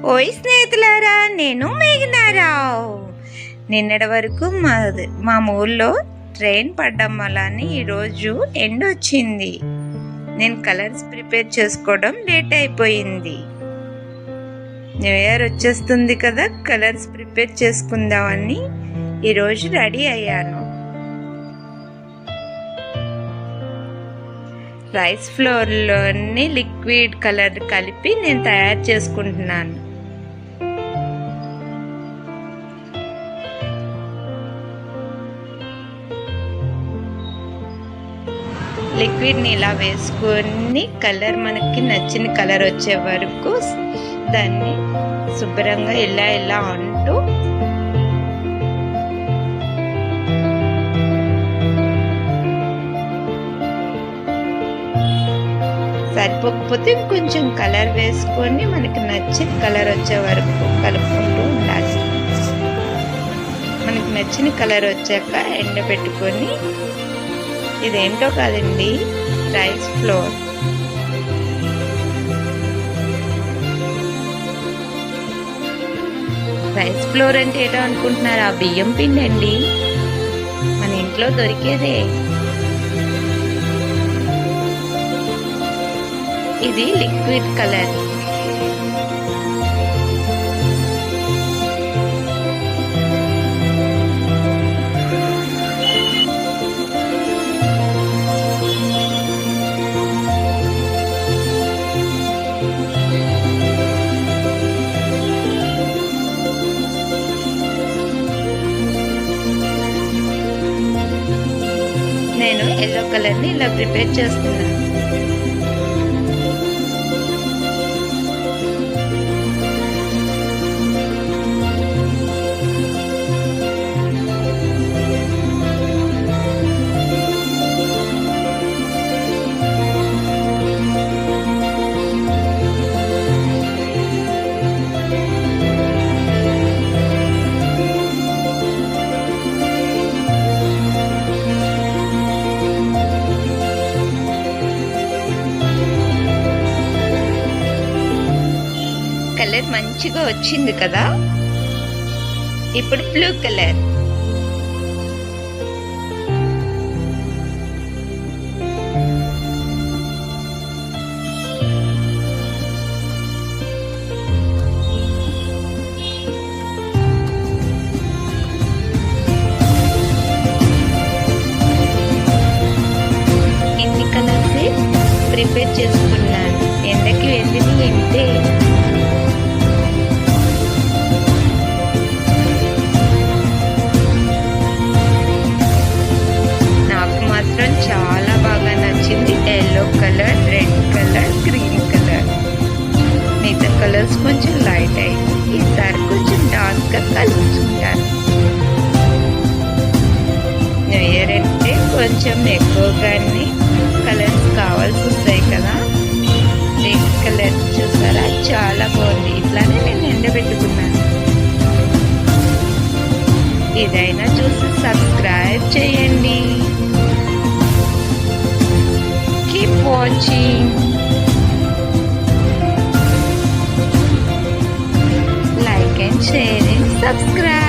ఓయ్ స్నేహితులారా, నేను మేఘనారావు. నిన్నటి వరకు మా ఊళ్ళో ట్రైన్ పడ్డం వల్ల ఈరోజు ఎండ వచ్చింది. నేను కలర్స్ ప్రిపేర్ చేసుకోవడం లేట్ అయిపోయింది. న్యూ ఇయర్ వచ్చేస్తుంది కదా, కలర్స్ ప్రిపేర్ చేసుకుందామని ఈరోజు రెడీ అయ్యాను. రైస్ ఫ్లోర్లోని లిక్విడ్ కలర్ కలిపి నేను తయారు చేసుకుంటున్నాను. లిక్విడ్ని ఇలా వేసుకొని కలర్ మనకి నచ్చిన కలర్ వచ్చే వరకు దాన్ని శుభ్రంగా ఇలా అంటూ సరిపోకపోతే కొంచెం కలర్ వేసుకొని మనకి నచ్చిన కలర్ వచ్చే వరకు కలుపుకుంటూ ఉండాలి. మనకి నచ్చిన కలర్ వచ్చాక ఎండబెట్టుకొని, ఇదేంటో కాదండి, రైస్ ఫ్లోర్. రైస్ ఫ్లోర్ అంటే ఏంటో అనుకుంటున్నారు? ఆ బియ్యం పిండి అండి, మన ఇంట్లో దొరికేదే. ఇది లిక్విడ్ కలర్. నేను ఎల్లో కలర్ని ఇలా ప్రిపేర్ చేస్తున్నాను. కలర్ మంచిగా వచ్చింది కదా. ఇప్పుడు బ్లూ కలర్. ఇన్ని కలర్స్ ప్రిపేర్ చేసుకున్నాను. ఎండకి వెళ్ళింది ఎంతే. చాలా బాగా నచ్చింది yellow colour, red colour, green colour. మిగతా కలర్స్ కొంచెం లైట్ అయింది, ఈసారి కొంచెం డార్క్గా కలుపుకుంటాను. న్యూ ఇయర్ అంటే కొంచెం ఎక్కువగానే కలర్స్ కావాల్సి వస్తాయి కదా. రెడ్ కలర్ చూసారా, చాలా బాగుంది. ఇట్లానే నేను ఎండబెట్టుకున్నాను. ఇదైనా చూసి సబ్స్క్రైబ్ చేయండి. Keep watching. Like and share and subscribe.